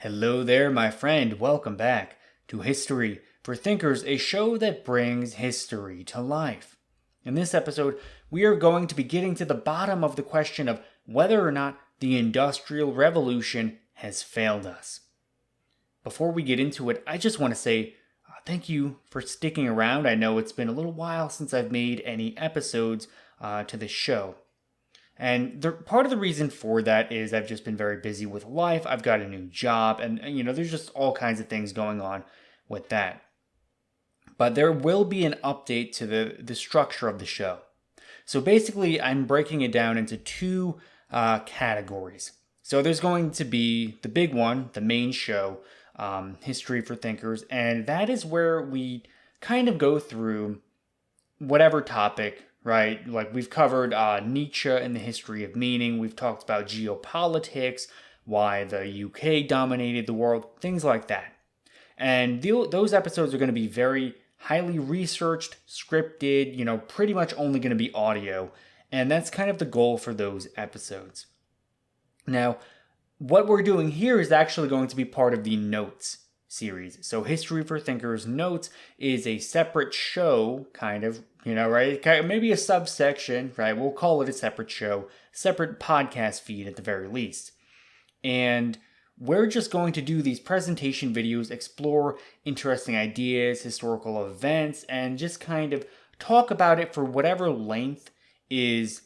Hello there, my friend. Welcome back to History for Thinkers, a show that brings history to life. In this episode, we are going to be getting to the bottom of the question of whether or not the Industrial Revolution has failed us. Before we get into it, I just want to say thank you for sticking around. I know it's been a little while since I've made any episodes to this show. And part of the reason for that is I've just been very busy with life. I've got a new job, and there's just all kinds of things going on with that. But there will be an update to the structure of the show. So basically, I'm breaking it down into two categories. So there's going to be the big one, the main show, History for Thinkers, and that is where we kind of go through whatever topic, right? Like we've covered Nietzsche and the history of meaning. We've talked about geopolitics, why the UK dominated the world, things like that. And those episodes are going to be very highly researched, scripted, pretty much only going to be audio. And that's kind of the goal for those episodes. Now, what we're doing here is actually going to be part of the Notes series. So History for Thinkers Notes is a separate show, kind of, right? Maybe a subsection, right? We'll call it a separate show, separate podcast feed at the very least. And we're just going to do these presentation videos, explore interesting ideas, historical events, and just kind of talk about it for whatever length is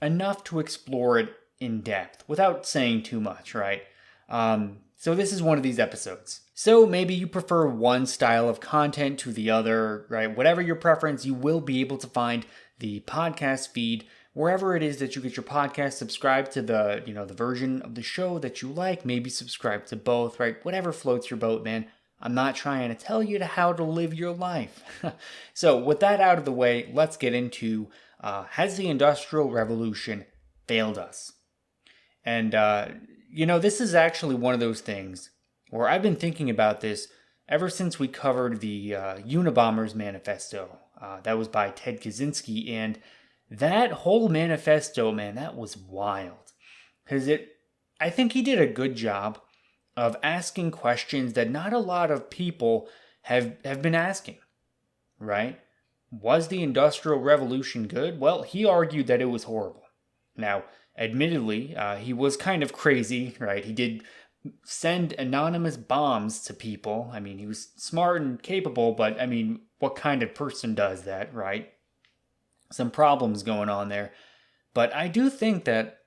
enough to explore it in depth without saying too much, right? So this is one of these episodes. So maybe you prefer one style of content to the other, right? Whatever your preference, you will be able to find the podcast feed wherever it is that you get your podcast. Subscribe to the version of the show that you like. Maybe subscribe to both, right? Whatever floats your boat, man. I'm not trying to tell you how to live your life. So with that out of the way, let's get into has the Industrial Revolution failed us? And this is actually one of those things where I've been thinking about this ever since we covered the Unabomber's manifesto. That was by Ted Kaczynski, and that whole manifesto, man, that was wild. Because I think he did a good job of asking questions that not a lot of people have been asking, right? Was the Industrial Revolution good? Well, he argued that it was horrible. Now, admittedly, he was kind of crazy, right? He did send anonymous bombs to people. I mean, he was smart and capable, but I mean, what kind of person does that, right? Some problems going on there. But I do think that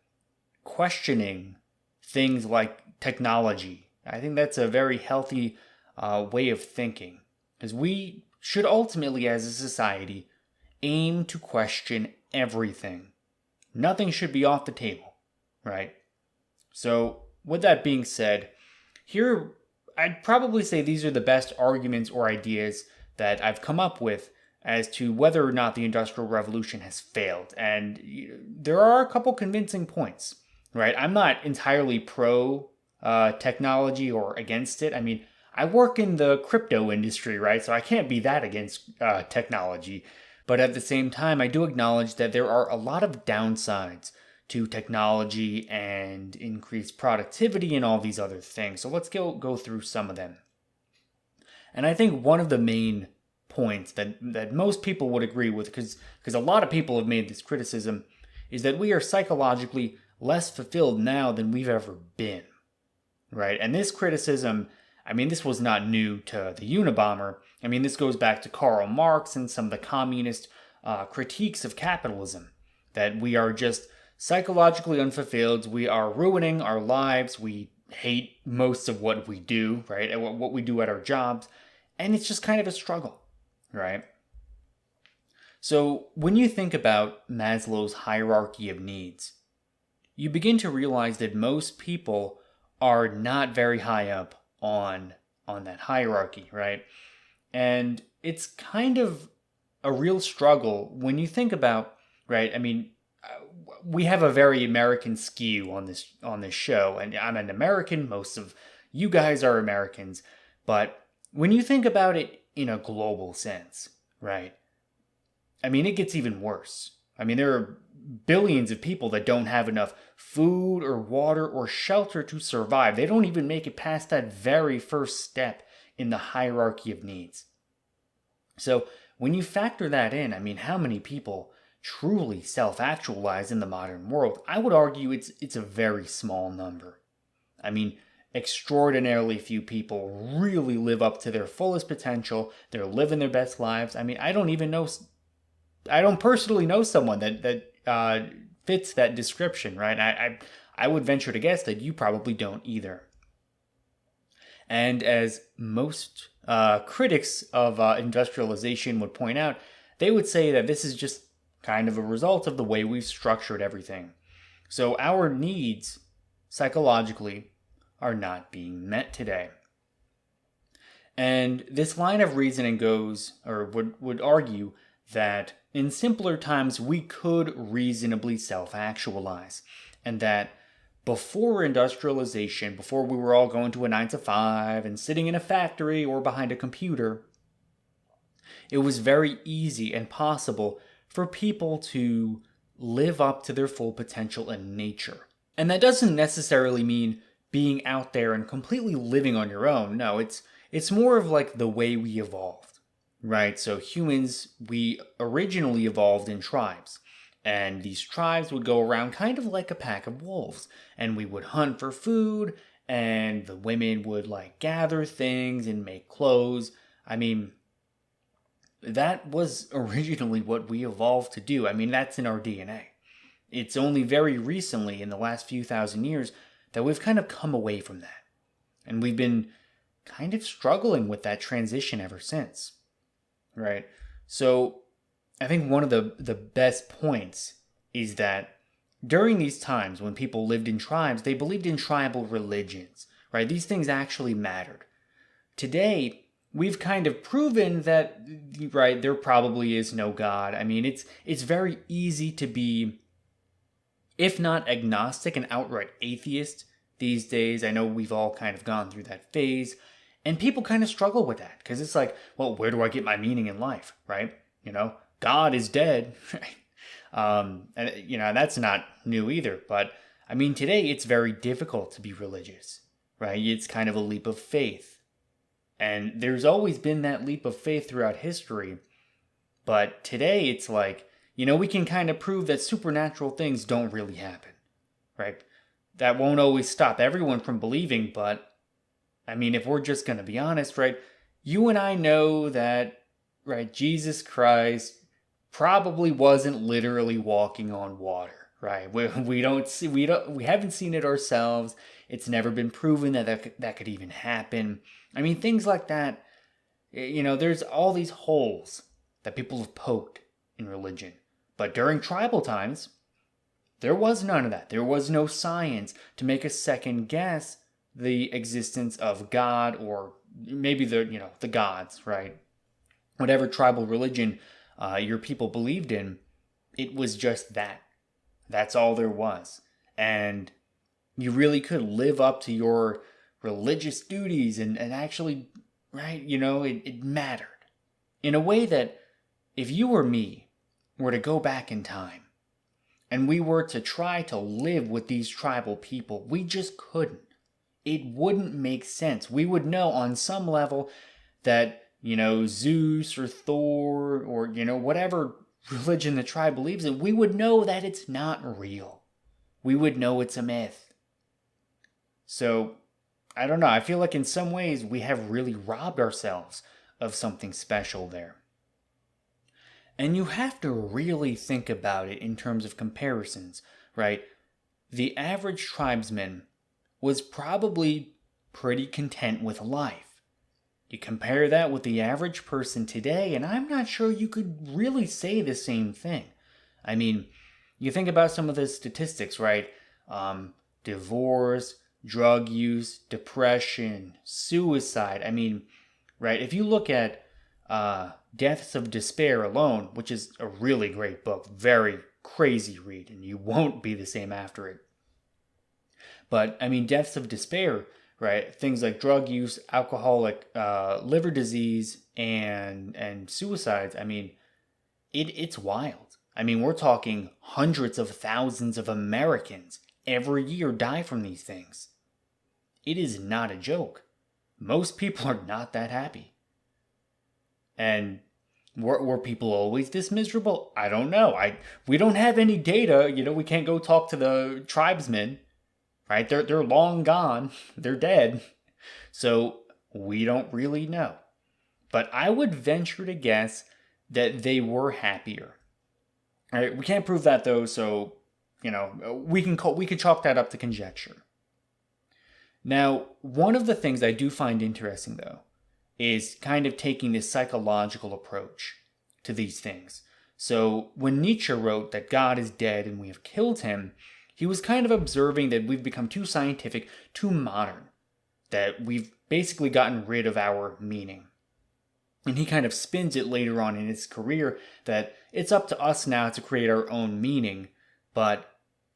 questioning things like technology, I think that's a very healthy way of thinking. Because we should ultimately, as a society, aim to question everything. Nothing should be off the table, right? So, with that being said, here I'd probably say these are the best arguments or ideas that I've come up with as to whether or not the Industrial Revolution has failed. And there are a couple convincing points, right? I'm not entirely pro technology or against it. I mean, I work in the crypto industry, right? So I can't be that against technology. But at the same time, I do acknowledge that there are a lot of downsides to technology and increased productivity and all these other things. So let's go through some of them. And I think one of the main points that most people would agree with, because a lot of people have made this criticism, is that we are psychologically less fulfilled now than we've ever been, right? And this criticism, I mean, this was not new to the Unabomber. I mean, this goes back to Karl Marx and some of the communist critiques of capitalism, that we are just psychologically unfulfilled. We are ruining our lives. We hate most of what we do, right? And what we do at our jobs. And it's just kind of a struggle, right? So when you think about Maslow's hierarchy of needs, you begin to realize that most people are not very high up on that hierarchy, right? And it's kind of a real struggle when you think about, right? I mean, we have a very American skew on this show, and I'm an American. Most of you guys are Americans, but when you think about it in a global sense, right? I mean, it gets even worse. I mean, there are billions of people that don't have enough food or water or shelter to survive. They don't even make it past that very first step in the hierarchy of needs. So when you factor that in, I mean, how many people truly self-actualize in the modern world? I would argue it's a very small number. I mean, extraordinarily few people really live up to their fullest potential. They're living their best lives. I mean, I don't personally know someone that fits that description, right? I would venture to guess that you probably don't either. And as most critics of industrialization would point out, they would say that this is just kind of a result of the way we've structured everything. So our needs, psychologically, are not being met today. And this line of reasoning goes, or would argue, that in simpler times we could reasonably self-actualize, and that before industrialization, before we were all going to a 9 to 5 and sitting in a factory or behind a computer, it was very easy and possible for people to live up to their full potential in nature. And that doesn't necessarily mean being out there and completely living on your own. No, it's more of like the way we evolved, right? So humans, we originally evolved in tribes. And these tribes would go around kind of like a pack of wolves. And we would hunt for food, and the women would like gather things and make clothes. I mean, that was originally what we evolved to do. I mean, that's in our DNA. It's only very recently, in the last few thousand years, that we've kind of come away from that. And we've been kind of struggling with that transition ever since, right? So I think one of the best points is that during these times when people lived in tribes, they believed in tribal religions, right? These things actually mattered. Today, we've kind of proven that, right, there probably is no God. I mean, it's very easy to be, if not agnostic, an outright atheist these days. I know we've all kind of gone through that phase, and people kind of struggle with that because it's like, well, where do I get my meaning in life, right? You know, God is dead, and you know, that's not new either. But I mean, today it's very difficult to be religious, right? It's kind of a leap of faith, and there's always been that leap of faith throughout history. But today it's like, you know, we can kind of prove that supernatural things don't really happen, right? That won't always stop everyone from believing, but I mean, if we're just going to be honest, right? You and I know that, right, Jesus Christ probably wasn't literally walking on water, right? We haven't seen it ourselves. It's never been proven that could even happen. I mean, things like that, you know, there's all these holes that people have poked in religion. But during tribal times, there was none of that. There was no science to make us second guess the existence of God, or maybe the gods, right? Whatever tribal religion your people believed in, it was just that. That's all there was. And you really could live up to your religious duties and actually, right, you know, it mattered. In a way that if you or me were to go back in time and we were to try to live with these tribal people, we just couldn't. It wouldn't make sense. We would know on some level that, you know, Zeus or Thor or, you know, whatever religion the tribe believes in, we would know that it's not real. We would know it's a myth. So, I don't know. I feel like in some ways we have really robbed ourselves of something special there. And you have to really think about it in terms of comparisons, right? The average tribesman was probably pretty content with life. You compare that with the average person today, and I'm not sure you could really say the same thing. I mean, you think about some of the statistics, right? Divorce, drug use, depression, suicide. I mean, right? If you look at Deaths of Despair alone, which is a really great book, very crazy read, and you won't be the same after it. But, I mean, Deaths of Despair, right? Things like drug use, alcoholic, liver disease, and suicides. I mean, it's wild. I mean, we're talking hundreds of thousands of Americans every year die from these things. It is not a joke. Most people are not that happy. And were people always this miserable? I don't know. We don't have any data. We can't go talk to the tribesmen, right? They're long gone. They're dead. So we don't really know. But I would venture to guess that they were happier. All right, we can't prove that though, so we could chalk that up to conjecture. Now, one of the things I do find interesting though is kind of taking this psychological approach to these things. So when Nietzsche wrote that God is dead and we have killed him, he was kind of observing that we've become too scientific, too modern, that we've basically gotten rid of our meaning. And he kind of spins it later on in his career that it's up to us now to create our own meaning. But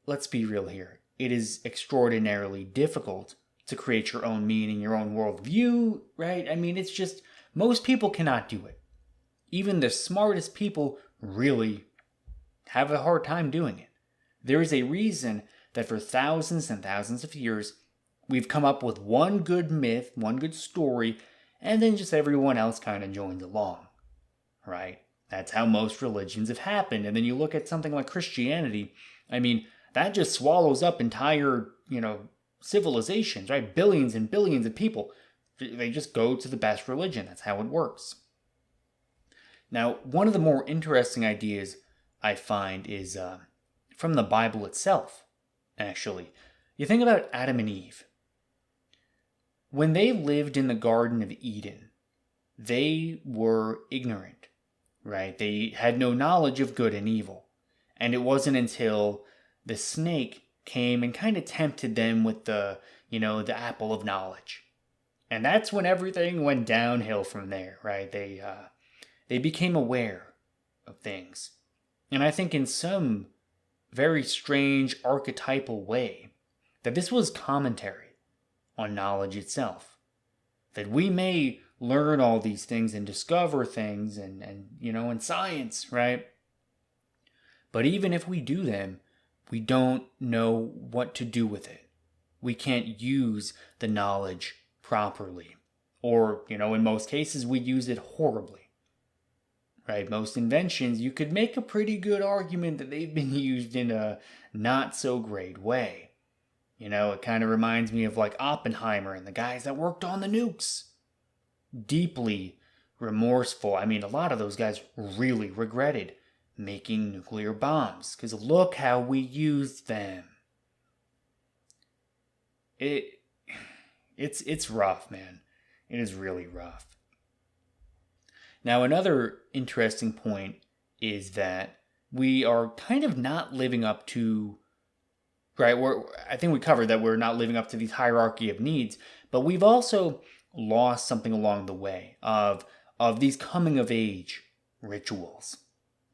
let's be real here. It is extraordinarily difficult to create your own meaning, your own worldview, right? I mean, it's just, most people cannot do it. Even the smartest people really have a hard time doing it. There is a reason that for thousands and thousands of years, we've come up with one good myth, one good story, and then just everyone else kind of joins along, right? That's how most religions have happened. And then you look at something like Christianity, I mean, that just swallows up entire, civilizations, right? Billions and billions of people. They just go to the best religion. That's how it works. Now, one of the more interesting ideas I find is from the Bible itself, actually. You think about Adam and Eve. When they lived in the Garden of Eden, they were ignorant, right? They had no knowledge of good and evil. And it wasn't until the snake came and kind of tempted them with the apple of knowledge. And that's when everything went downhill from there, right? They became aware of things. And I think in some very strange archetypal way that this was commentary on knowledge itself. That we may learn all these things and discover things and in science, right? But even if we do them, we don't know what to do with it. We can't use the knowledge properly. Or, in most cases, we use it horribly. Right? Most inventions, you could make a pretty good argument that they've been used in a not so great way. It kind of reminds me of like Oppenheimer and the guys that worked on the nukes. Deeply remorseful. I mean, a lot of those guys really regretted making nuclear bombs because look how we used them. It's rough, man. It is really rough. Now, another interesting point is that we are kind of not living up to, right? I think we covered that we're not living up to these hierarchy of needs, but we've also lost something along the way of these coming of age rituals,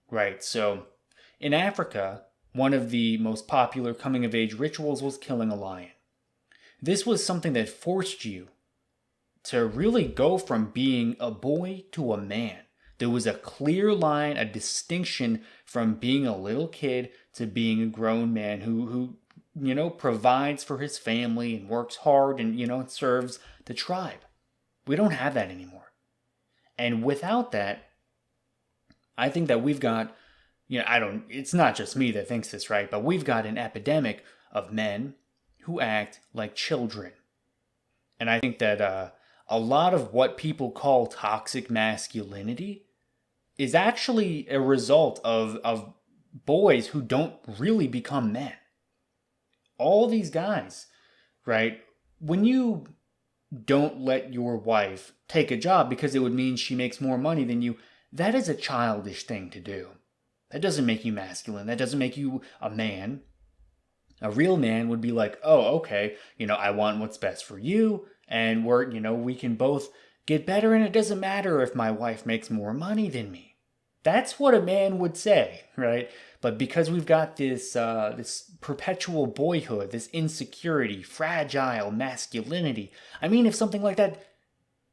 right? So in Africa, one of the most popular coming of age rituals was killing a lion. This was something that forced you to really go from being a boy to a man. There was a clear line, a distinction from being a little kid to being a grown man who provides for his family and works hard and, serves the tribe. We don't have that anymore. And without that, I think that we've got, it's not just me that thinks this, right? But we've got an epidemic of men who act like children. And I think that a lot of what people call toxic masculinity is actually a result of boys who don't really become men. All these guys, right? When you don't let your wife take a job because it would mean she makes more money than you, that is a childish thing to do. That doesn't make you masculine. That doesn't make you a man. A real man would be like, oh, okay, I want what's best for you, and we can both get better, and it doesn't matter if my wife makes more money than me. That's what a man would say, right? But because we've got this perpetual boyhood, this insecurity, fragile masculinity, I mean, if something like that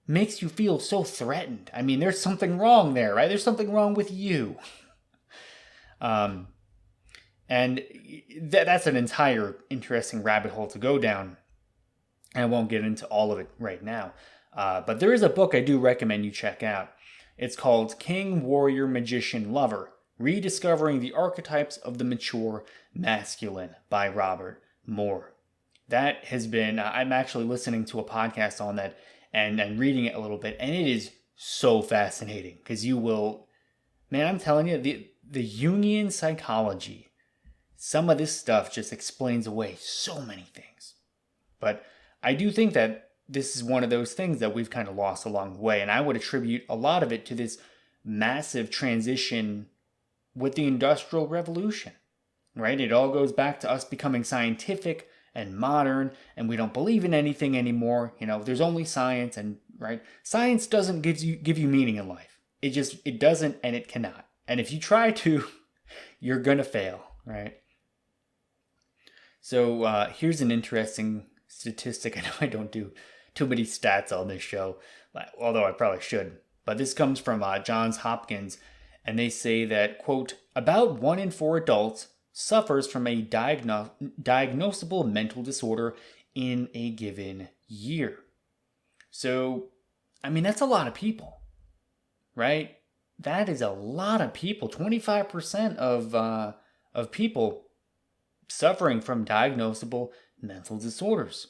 makes you feel so threatened, I mean, there's something wrong there, right? There's something wrong with you. Um, and that's an entire interesting rabbit hole to go down. I won't get into all of it right now. But there is a book I do recommend you check out. It's called King, Warrior, Magician, Lover: Rediscovering the Archetypes of the Mature Masculine by Robert Moore. That has been, I'm actually listening to a podcast on that and reading it a little bit, and it is so fascinating because you will, man, I'm telling you, the Jungian psychology, some of this stuff just explains away so many things. But I do think that this is one of those things that we've kind of lost along the way, and I would attribute a lot of it to this massive transition with the Industrial Revolution, right? It all goes back to us becoming scientific and modern, and we don't believe in anything anymore. There's only science, and right, science doesn't give you meaning in life. It doesn't, and it cannot. And if you try to, you're gonna fail, right? So here's an interesting statistic. I know I don't do too many stats on this show, although I probably should. But this comes from Johns Hopkins, and they say that, quote, about 1 in 4 adults suffers from a diagnosable mental disorder in a given year. So, I mean, that's a lot of people, right? That is a lot of people. 25% of people suffering from diagnosable mental disorders.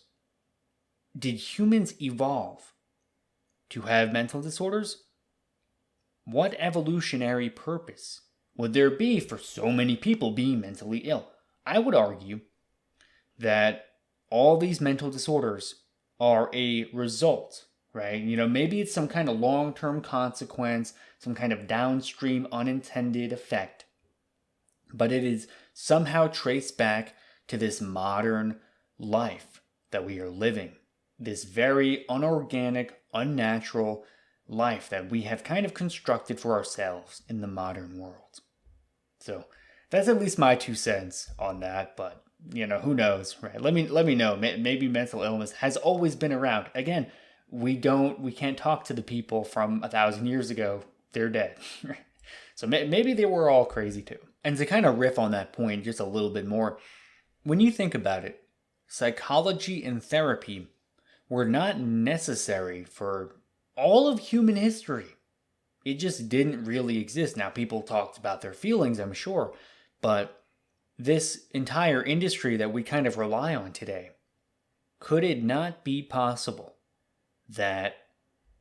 Did humans evolve to have mental disorders? What evolutionary purpose would there be for so many people being mentally ill? I would argue that all these mental disorders are a result, right? Maybe it's some kind of long-term consequence, some kind of downstream unintended effect, but it is somehow traced back to this modern life that we are living, this very unorganic, unnatural life that we have kind of constructed for ourselves in the modern world. So that's at least my 2 cents on that, but who knows, right? Let me know. Maybe mental illness has always been around. Again, we can't talk to the people from 1,000 years ago. They're dead. So maybe they were all crazy too. And to kind of riff on that point just a little bit more, when you think about it, psychology and therapy were not necessary for all of human history. It just didn't really exist. Now, people talked about their feelings, I'm sure, but this entire industry that we kind of rely on today, could it not be possible that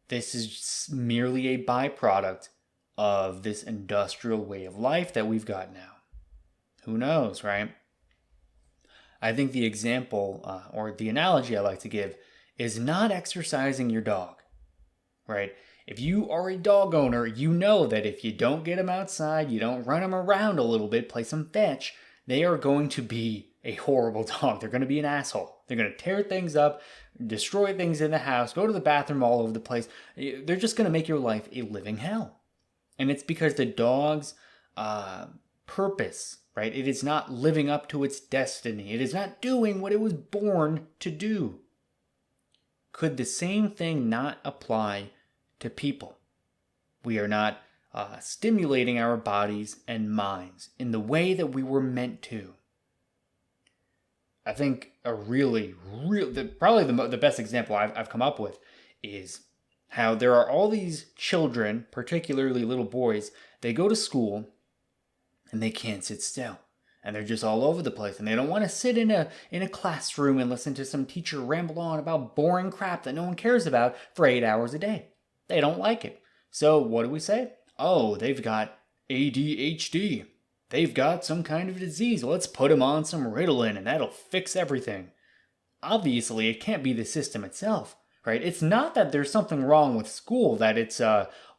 this is merely a byproduct of this industrial way of life that we've got now? Who knows, right? I think the example or the analogy I like to give is not exercising your dog, right? If you are a dog owner, you know that if you don't get them outside, you don't run them around a little bit, play some fetch, they are going to be a horrible dog. They're going to be an asshole. They're going to tear things up, destroy things in the house, go to the bathroom all over the place. They're just going to make your life a living hell. And it's because the dog's purpose, right? It is not living up to its destiny. It is not doing what it was born to do. Could the same thing not apply to people? We are not stimulating our bodies and minds in the way that we were meant to. I think probably the best example I've come up with is how there are all these children, particularly little boys, they go to school and they can't sit still. And they're just all over the place, and they don't want to sit in a classroom and listen to some teacher ramble on about boring crap that no one cares about for 8 hours a day. They don't like it. So what do we say? Oh, they've got ADHD. They've got some kind of disease. Let's put them on some Ritalin and that'll fix everything. Obviously, it can't be the system itself, right? It's not that there's something wrong with school, that it's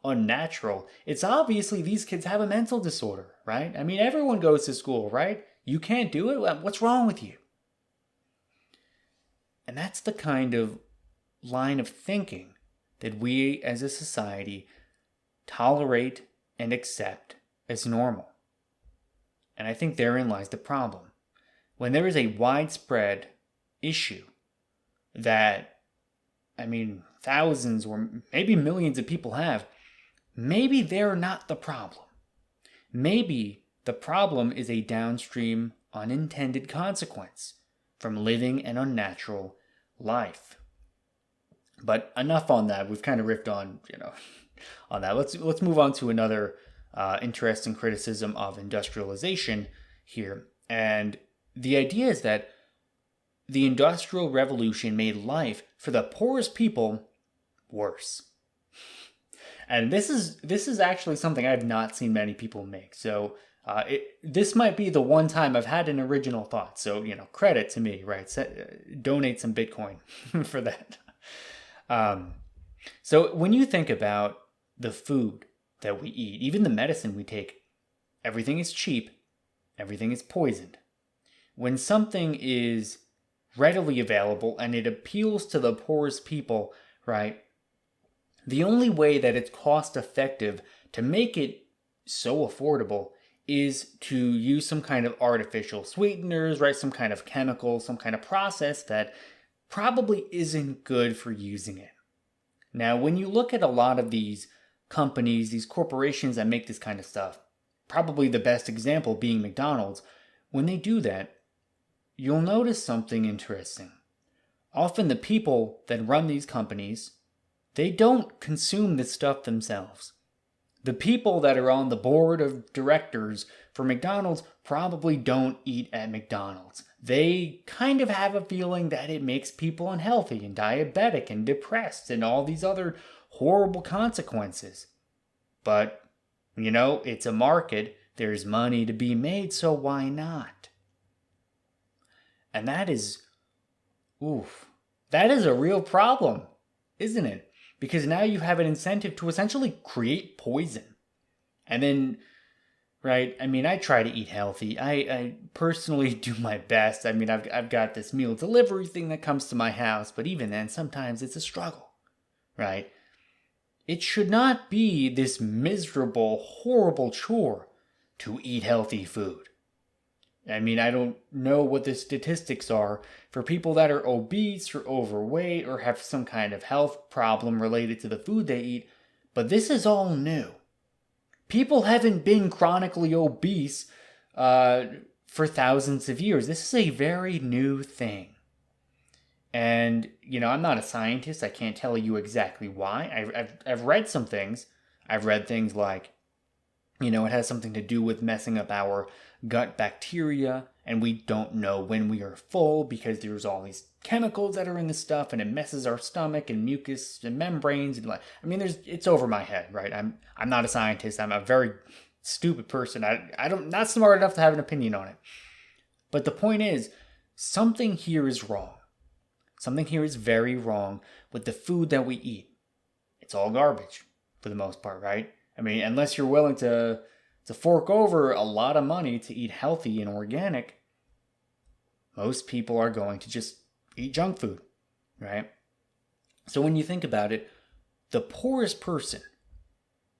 unnatural. It's obviously these kids have a mental disorder, right? I mean, everyone goes to school, right? You can't do it? What's wrong with you? And that's the kind of line of thinking that we as a society tolerate and accept as normal. And I think therein lies the problem. When there is a widespread issue that, thousands or maybe millions of people have, maybe they're not the problem. Maybe The problem is a downstream, unintended consequence from living an unnatural life. But enough on that. We've kind of riffed on, on that. Let's move on to another interesting criticism of industrialization here. And the idea is that the Industrial Revolution made life for the poorest people worse. And this is actually something I've not seen many people make. So this might be the one time I've had an original thought. So, credit to me, right? Donate some Bitcoin for that. So when you think about the food that we eat, even the medicine we take, everything is cheap, everything is poisoned. When something is readily available and it appeals to the poorest people, right? The only way that it's cost effective to make it so affordable is to use some kind of artificial sweeteners, right? Some kind of chemical, some kind of process that probably isn't good for using it. Now, when you look at a lot of these companies, these corporations that make this kind of stuff, probably the best example being McDonald's, when they do that, you'll notice something interesting. Often the people that run these companies, they don't consume this stuff themselves. The people that are on the board of directors for McDonald's probably don't eat at McDonald's. They kind of have a feeling that it makes people unhealthy and diabetic and depressed and all these other horrible consequences. But, it's a market. There's money to be made, so why not? And that is a real problem, isn't it? Because now you have an incentive to essentially create poison. And then, right, I try to eat healthy. I personally do my best. I've got this meal delivery thing that comes to my house, but even then, sometimes it's a struggle, right? It should not be this miserable, horrible chore to eat healthy food. I don't know what the statistics are for people that are obese or overweight or have some kind of health problem related to the food they eat, but this is all new. People haven't been chronically obese for thousands of years. This is a very new thing. And, I'm not a scientist. I can't tell you exactly why. I've read some things. I've read things like, it has something to do with messing up our gut bacteria, and we don't know when we are full because there's all these chemicals that are in the stuff, and it messes our stomach and mucus and membranes, and it's over my head, right? I'm not a scientist. I'm a very stupid person. Not smart enough to have an opinion on it. But the point is, something here is wrong. Something here is very wrong with the food that we eat. It's all garbage for the most part, right? Unless you're willing to fork over a lot of money to eat healthy and organic, most people are going to just eat junk food, right? So when you think about it, the poorest person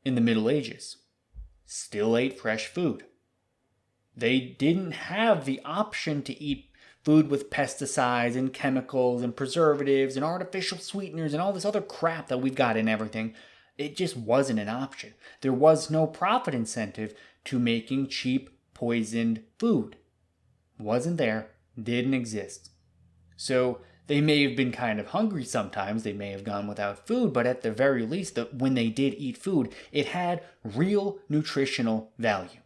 in the Middle Ages still ate fresh food. They didn't have the option to eat food with pesticides and chemicals and preservatives and artificial sweeteners and all this other crap that we've got in everything. It just wasn't an option. There was no profit incentive to making cheap, poisoned food. Wasn't there, didn't exist. So they may have been kind of hungry sometimes, they may have gone without food, but at the very least, when they did eat food, it had real nutritional value.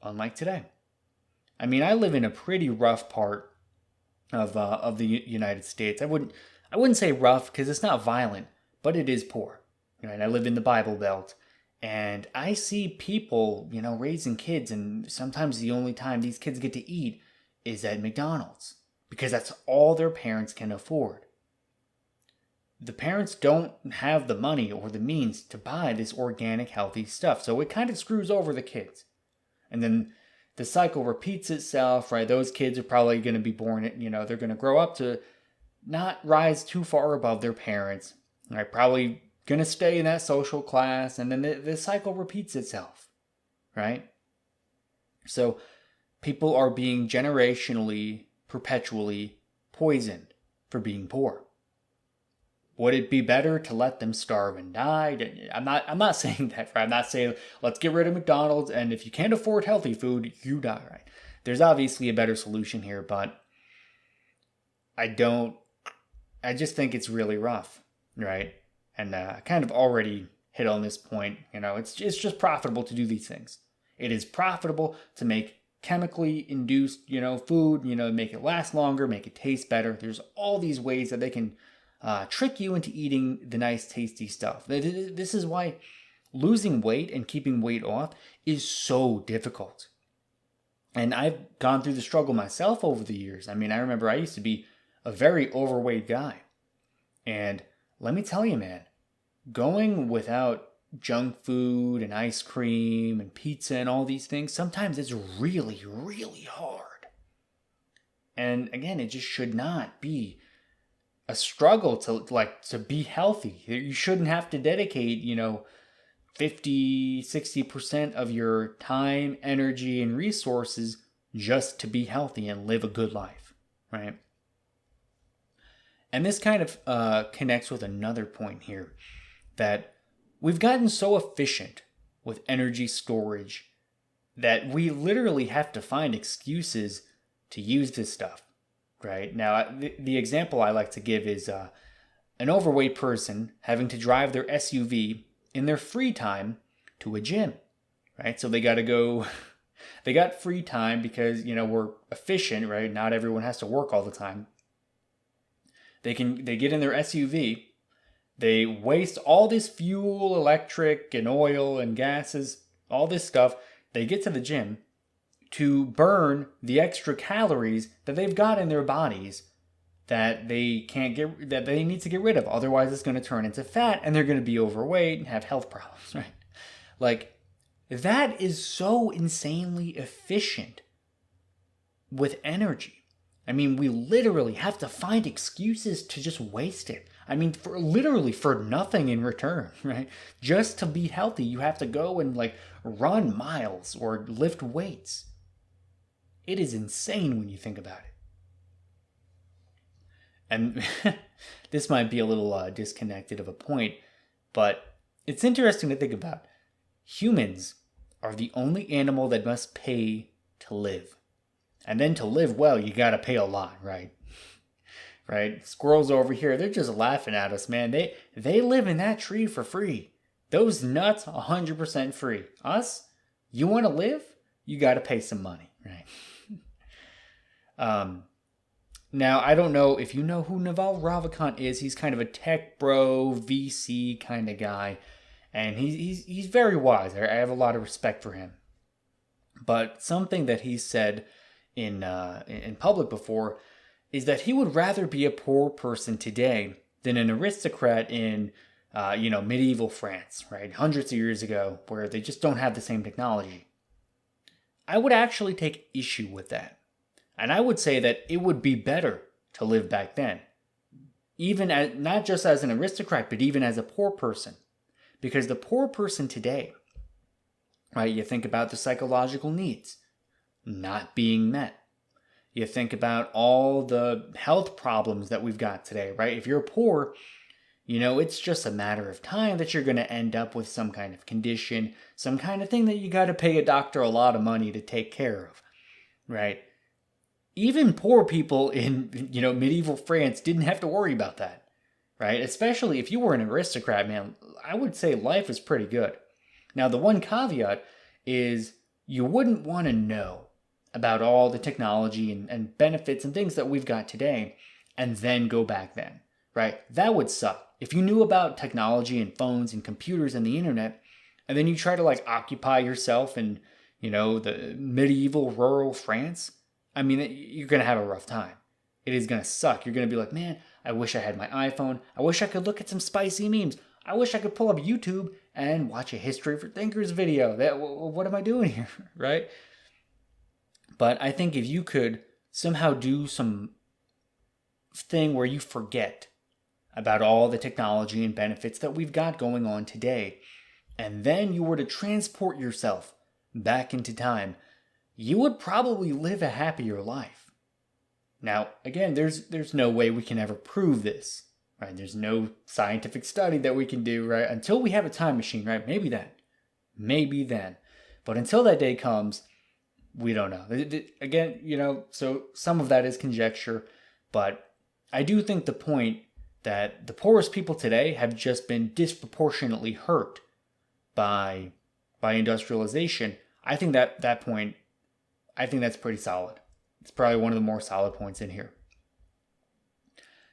Unlike today. I live in a pretty rough part of the United States. I wouldn't say rough because it's not violent, but it is poor. And I live in the Bible Belt, and I see people, raising kids, and sometimes the only time these kids get to eat is at McDonald's, because that's all their parents can afford. The parents don't have the money or the means to buy this organic, healthy stuff, so it kind of screws over the kids. And then the cycle repeats itself, right? Those kids are probably going to be born, they're going to grow up to not rise too far above their parents, right? Probably going to stay in that social class, and then the cycle repeats itself, right? So people are being generationally, perpetually poisoned for being poor. Would it be better to let them starve and die? I'm not saying that, right? I'm not saying let's get rid of McDonald's and if you can't afford healthy food, you die, right? There's obviously a better solution here, but I don't I just think it's really rough, right? And I kind of already hit on this point. It's just profitable to do these things. It is profitable to make chemically induced, food, make it last longer, make it taste better. There's all these ways that they can trick you into eating the nice, tasty stuff. This is why losing weight and keeping weight off is so difficult. And I've gone through the struggle myself over the years. I mean, I remember I used to be a very overweight guy. And let me tell you, man, going without junk food and ice cream and pizza and all these things, sometimes it's really, really hard. And again, it just should not be a struggle to be healthy. You shouldn't have to dedicate, 50, 60% of your time, energy, and resources just to be healthy and live a good life, right? And this kind of connects with another point here, that we've gotten so efficient with energy storage that we literally have to find excuses to use this stuff, right? Now, the example I like to give is an overweight person having to drive their SUV in their free time to a gym, right? So they got to go, they got free time because, we're efficient, right? Not everyone has to work all the time. They get in their SUV, they waste all this fuel, electric, and oil, and gases, all this stuff. They get to the gym to burn the extra calories that they've got in their bodies that they need to get rid of. Otherwise, it's going to turn into fat, and they're going to be overweight and have health problems, right? Like, that is so insanely efficient with energy. I mean, we literally have to find excuses to just waste it. I mean, for nothing in return, right? Just to be healthy, you have to go and run miles or lift weights. It is insane when you think about it. And this might be a little disconnected of a point, but it's interesting to think about. Humans are the only animal that must pay to live. And then to live well, you gotta pay a lot, right? Right? Squirrels over here, they're just laughing at us, man. They live in that tree for free. Those nuts, 100% free. Us, you want to live? You gotta pay some money, right? Now, I don't know if you know who Naval Ravikant is. He's kind of a tech bro, VC kind of guy. And he's very wise. I have a lot of respect for him. But something that he said in public before is that he would rather be a poor person today than an aristocrat in medieval France, right? Hundreds of years ago, where they just don't have the same technology. I would actually take issue with that. And I would say that it would be better to live back then. Even as, not just as an aristocrat, but even as a poor person. Because the poor person today, right, you think about the psychological needs not being met. You think about all the health problems that we've got today, right? If you're poor, it's just a matter of time that you're going to end up with some kind of condition, some kind of thing that you got to pay a doctor a lot of money to take care of, right? Even poor people in, medieval France didn't have to worry about that, right? Especially if you were an aristocrat, man, I would say life was pretty good. Now, the one caveat is you wouldn't want to know about all the technology and benefits and things that we've got today and then go back then, right? That would suck. If you knew about technology and phones and computers and the internet, and then you try to occupy yourself in, the medieval rural France, I mean, you're going to have a rough time. It is going to suck. You're going to be like, man, I wish I had my iPhone. I wish I could look at some spicy memes. I wish I could pull up YouTube and watch a History for Thinkers video. What am I doing here, right? But I think if you could somehow do some thing where you forget about all the technology and benefits that we've got going on today, and then you were to transport yourself back into time, you would probably live a happier life. Now, again, there's no way we can ever prove this, right? There's no scientific study that we can do, right? Until we have a time machine, right? Maybe then. But until that day comes, we don't know. Again, so some of that is conjecture, but I do think the point that the poorest people today have just been disproportionately hurt by industrialization. I think that point, I think that's pretty solid. It's probably one of the more solid points in here.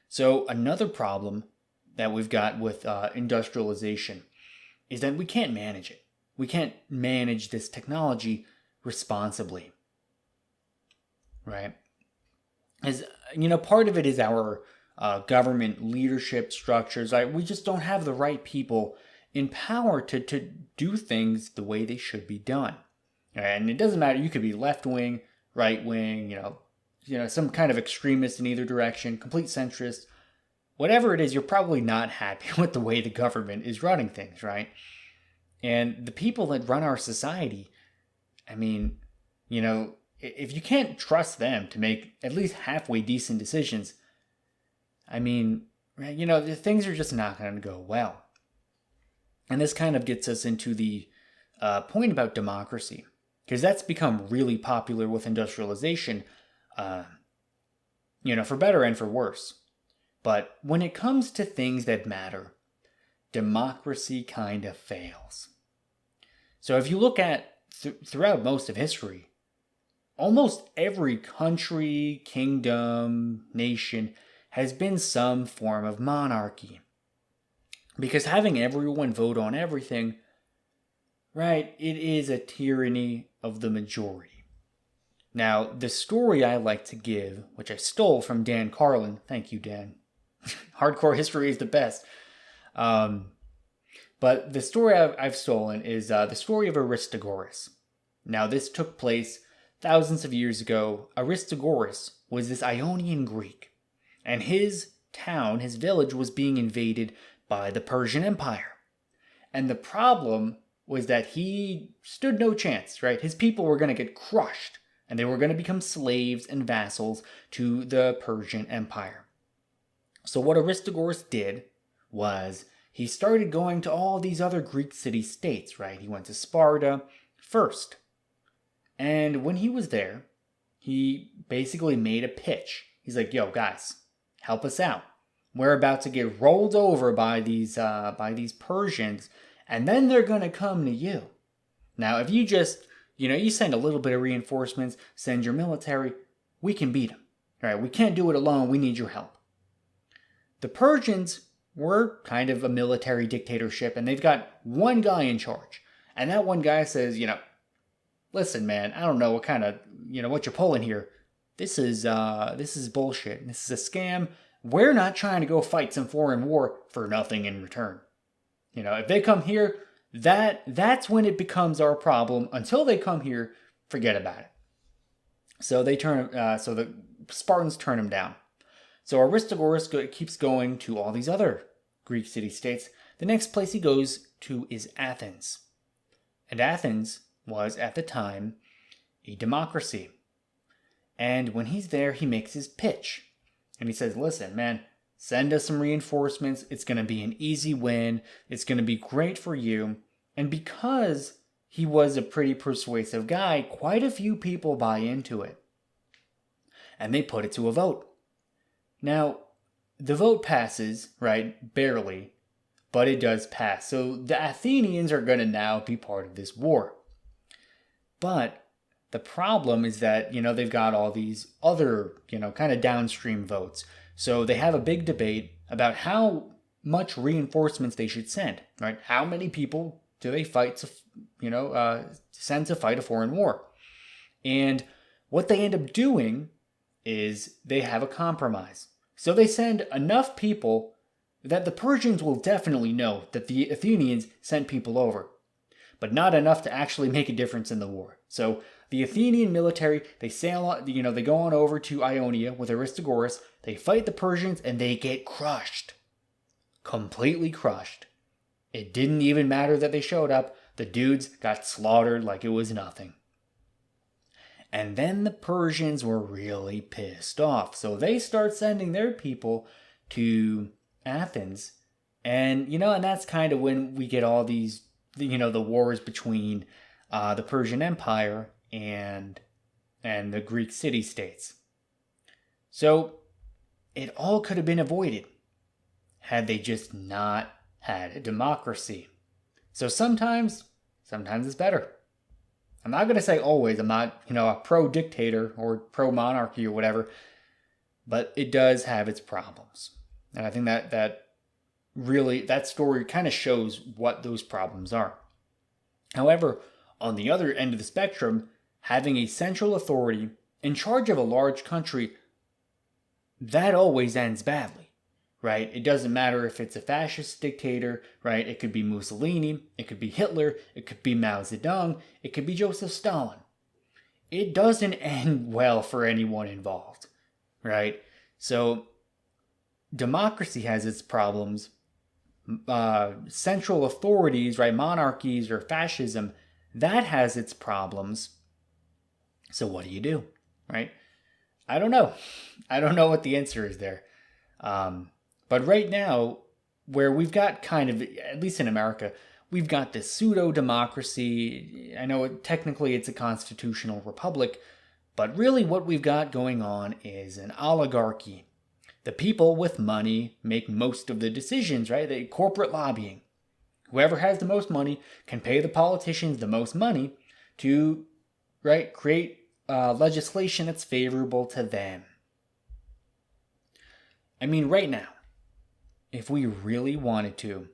So another problem that we've got with industrialization is that we can't manage it. We can't manage this technology responsibly, right? As part of it is our government leadership structures. We just don't have the right people in power to do things the way they should be done. And it doesn't matter. You could be left wing, right wing, some kind of extremist in either direction, complete centrist. Whatever it is, you're probably not happy with the way the government is running things, right? And the people that run our society, I mean, if you can't trust them to make at least halfway decent decisions, I mean, the things are just not going to go well. And this kind of gets us into the point about democracy, because that's become really popular with industrialization, for better and for worse. But when it comes to things that matter, democracy kind of fails. So if you look at throughout most of history, almost every country, kingdom, nation has been some form of monarchy. Because having everyone vote on everything, right, it is a tyranny of the majority. Now, the story I like to give, which I stole from Dan Carlin, thank you, Dan. Hardcore history is the best. But the story I've stolen is the story of Aristigoros. Now, this took place thousands of years ago. Aristigoros was this Ionian Greek, and his town, his village, was being invaded by the Persian Empire. And the problem was that he stood no chance, right? His people were going to get crushed, and they were going to become slaves and vassals to the Persian Empire. So what Aristigoros did was he started going to all these other Greek city-states, right? He went to Sparta first. And when he was there, he basically made a pitch. He's like, yo, guys, help us out. We're about to get rolled over by these Persians, and then they're going to come to you. Now, if you just, you send a little bit of reinforcements, send your military, we can beat them. All right, we can't do it alone. We need your help. The Persians were kind of a military dictatorship, and they've got one guy in charge. And that one guy says, listen, man, I don't know what kind of, what you're pulling here. This is bullshit. This is a scam. We're not trying to go fight some foreign war for nothing in return. If they come here, that's when it becomes our problem. Until they come here, forget about it. So so the Spartans turn him down. So Aristigoros keeps going to all these other Greek city-states. The next place he goes to is Athens. And Athens was, at the time, a democracy. And when he's there, he makes his pitch. And he says, listen, man, send us some reinforcements. It's going to be an easy win. It's going to be great for you. And because he was a pretty persuasive guy, quite a few people buy into it. And they put it to a vote. Now, the vote passes, right? Barely. But it does pass. So the Athenians are going to now be part of this war. But the problem is that, they've got all these other, kind of downstream votes. So they have a big debate about how much reinforcements they should send, right? How many people do they send to fight a foreign war? And what they end up doing is they have a compromise. So they send enough people that the Persians will definitely know that the Athenians sent people over, but not enough to actually make a difference in the war. So the Athenian military, they sail, they go on over to Ionia with Aristigoros, they fight the Persians, and they get crushed. Completely crushed. It didn't even matter that they showed up. The dudes got slaughtered like it was nothing. And then the Persians were really pissed off. So they start sending their people to Athens. And, and that's kind of when we get all these, the wars between the Persian Empire and the Greek city-states. So it all could have been avoided had they just not had a democracy. So sometimes it's better. I'm not going to say always. I'm not, a pro-dictator or pro-monarchy or whatever, but it does have its problems. And I think that story kind of shows what those problems are. However, on the other end of the spectrum, having a central authority in charge of a large country, that always ends badly, right? It doesn't matter if it's a fascist dictator, right? It could be Mussolini, it could be Hitler, it could be Mao Zedong, it could be Joseph Stalin. It doesn't end well for anyone involved, right? So democracy has its problems. Central authorities, right, monarchies or fascism, that has its problems. So what do, right? I don't know. I don't know what the answer is there. But right now, where we've got kind of, at least in America, we've got this pseudo-democracy. I know technically it's a constitutional republic, but really what we've got going on is an oligarchy. The people with money make most of the decisions, right? The corporate lobbying. Whoever has the most money can pay the politicians the most money to, right, create legislation that's favorable to them. I mean, right now, if we really wanted to,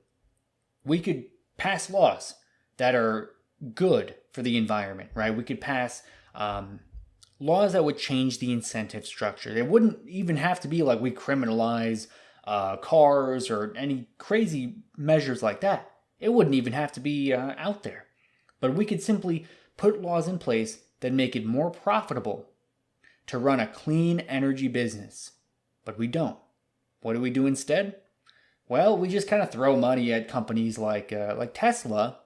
we could pass laws that are good for the environment, right? We could pass laws that would change the incentive structure. They wouldn't even have to be like we criminalize cars or any crazy measures like that. It wouldn't even have to be out there. But we could simply put laws in place that make it more profitable to run a clean energy business. But we don't. What do we do instead? Well, we just kind of throw money at companies like Tesla.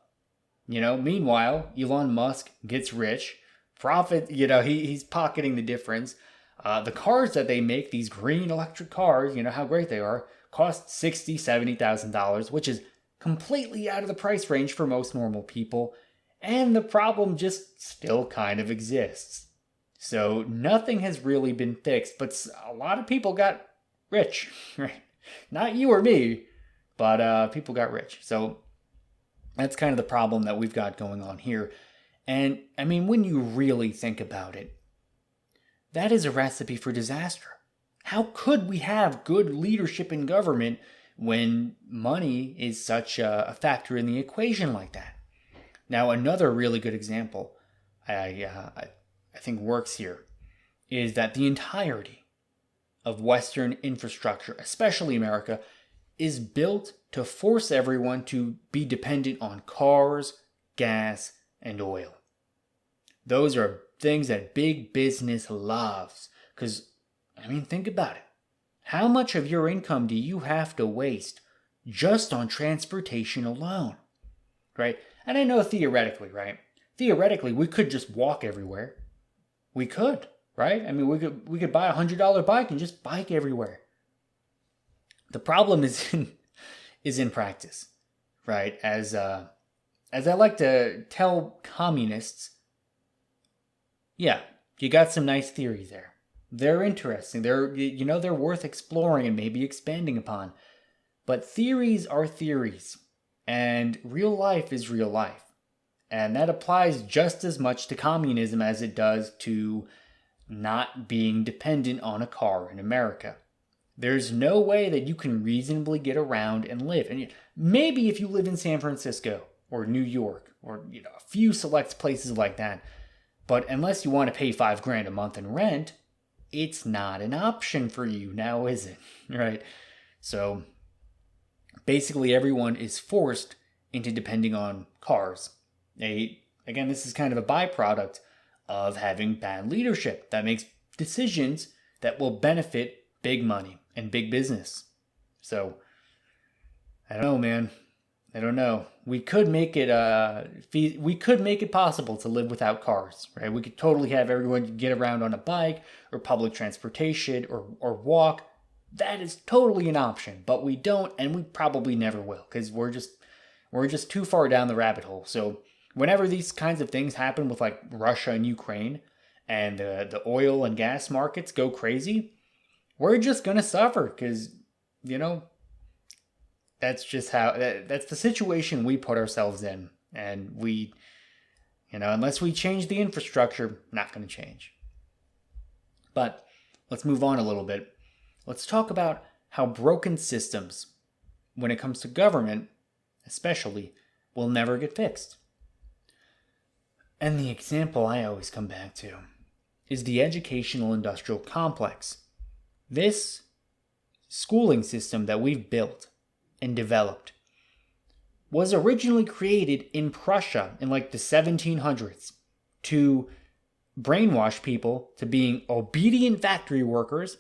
Meanwhile, Elon Musk gets rich. Profit, he's pocketing the difference. The cars that they make, these green electric cars, how great they are, cost $60,000, $70,000, which is completely out of the price range for most normal people. And the problem just still kind of exists. So nothing has really been fixed, but a lot of people got rich, right? Not you or me, but people got rich. So that's kind of the problem that we've got going on here. And I mean, when you really think about it, that is a recipe for disaster. How could we have good leadership in government when money is such a factor in the equation like that? Now, another really good example I think works here is that the entirety of Western infrastructure, especially America, is built to force everyone to be dependent on cars, gas, and oil. Those are things that big business loves. Because, think about it. How much of your income do you have to waste just on transportation alone? Right? And I know theoretically, right? Theoretically, we could just walk everywhere. We could, right? We could buy a $100 bike and just bike everywhere. The problem is in practice, right? As I like to tell communists, yeah, you got some nice theories there. They're interesting. They're worth exploring and maybe expanding upon. But theories are theories, and real life is real life. And that applies just as much to communism as it does to not being dependent on a car in America. There's no way that you can reasonably get around and live. And maybe if you live in San Francisco or New York or a few select places like that, but unless you want to pay $5,000 a month in rent, it's not an option for you now, is it? Right? So basically everyone is forced into depending on cars. Again, this is kind of a byproduct of having bad leadership that makes decisions that will benefit big money and big business. So, I don't know, man. I don't know. We could make it possible to live without cars, right? We could totally have everyone get around on a bike or public transportation or walk. that is totally an option, but we don't, and we probably never will, because we're just too far down the rabbit hole. So whenever these kinds of things happen with like Russia and Ukraine, and the oil and gas markets go crazy, we're just gonna suffer, because that's just that's the situation we put ourselves in, and we, unless we change the infrastructure, not gonna change. But let's move on a little bit. Let's talk about how broken systems, when it comes to government especially, will never get fixed. And the example I always come back to is the educational industrial complex. This schooling system that we've built and developed was originally created in Prussia in like the 1700s to brainwash people to being obedient factory workers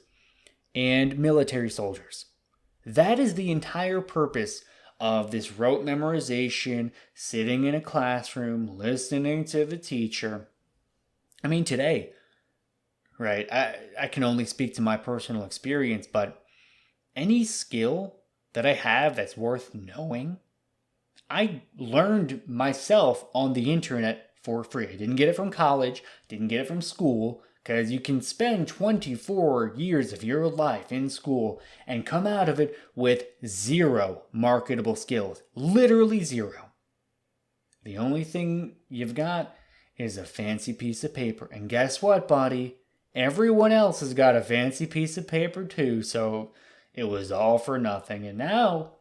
and military soldiers. That is the entire purpose of this rote memorization, sitting in a classroom, listening to the teacher. I mean, today, right, I can only speak to my personal experience, but any skill that I have that's worth knowing, I learned myself on the internet for free. I didn't get it from college, didn't get it from school, because you can spend 24 years of your life in school and come out of it with zero marketable skills. Literally zero. The only thing you've got is a fancy piece of paper. And guess what, buddy? Everyone else has got a fancy piece of paper too, so it was all for nothing. And now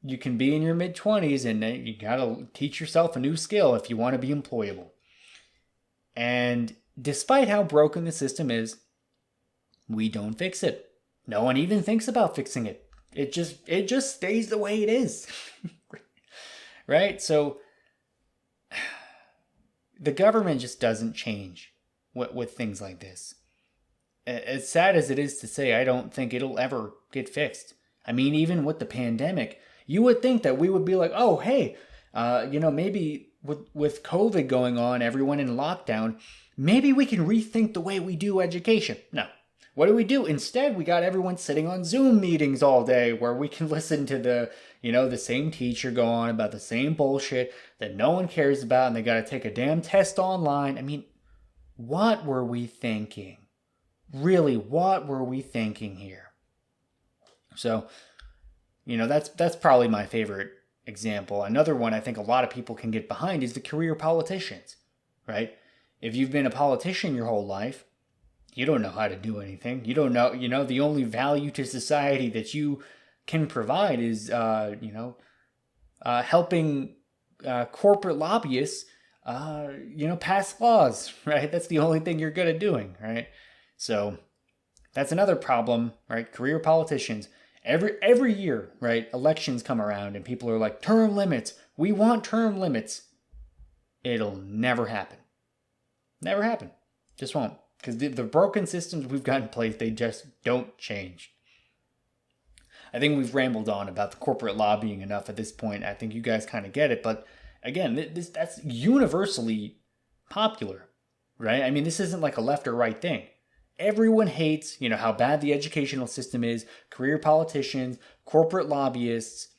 you can be in your mid-20s and you gotta teach yourself a new skill if you want to be employable. And despite how broken the system is, we don't fix it. No one even thinks about fixing it. It just stays the way it is. Right? So the government just doesn't change with things like this. As sad as it is to say, I don't think it'll ever get fixed. I mean, even with the pandemic, you would think that we would be like, oh, hey, maybe with COVID going on, everyone in lockdown, maybe we can rethink the way we do education. No. What do? Instead, we got everyone sitting on Zoom meetings all day where we can listen to the same teacher go on about the same bullshit that no one cares about, and they got to take a damn test online. I mean, what were we thinking? Really, what were we thinking here? So, that's probably my favorite example. Another one I think a lot of people can get behind is the career politicians, right? If you've been a politician your whole life, you don't know how to do anything. You don't know, the only value to society that you can provide is, helping corporate lobbyists, pass laws, right? That's the only thing you're good at doing, right? So that's another problem, right? Career politicians. Every year, right, elections come around and people are like, term limits. We want term limits. It'll never happen. Never happen. Just won't. Because the broken systems we've got in place, they just don't change. I think we've rambled on about the corporate lobbying enough at this point. I think you guys kind of get it. But again, that's universally popular, right? I mean, this isn't like a left or right thing. Everyone hates, how bad the educational system is, career politicians, corporate lobbyists.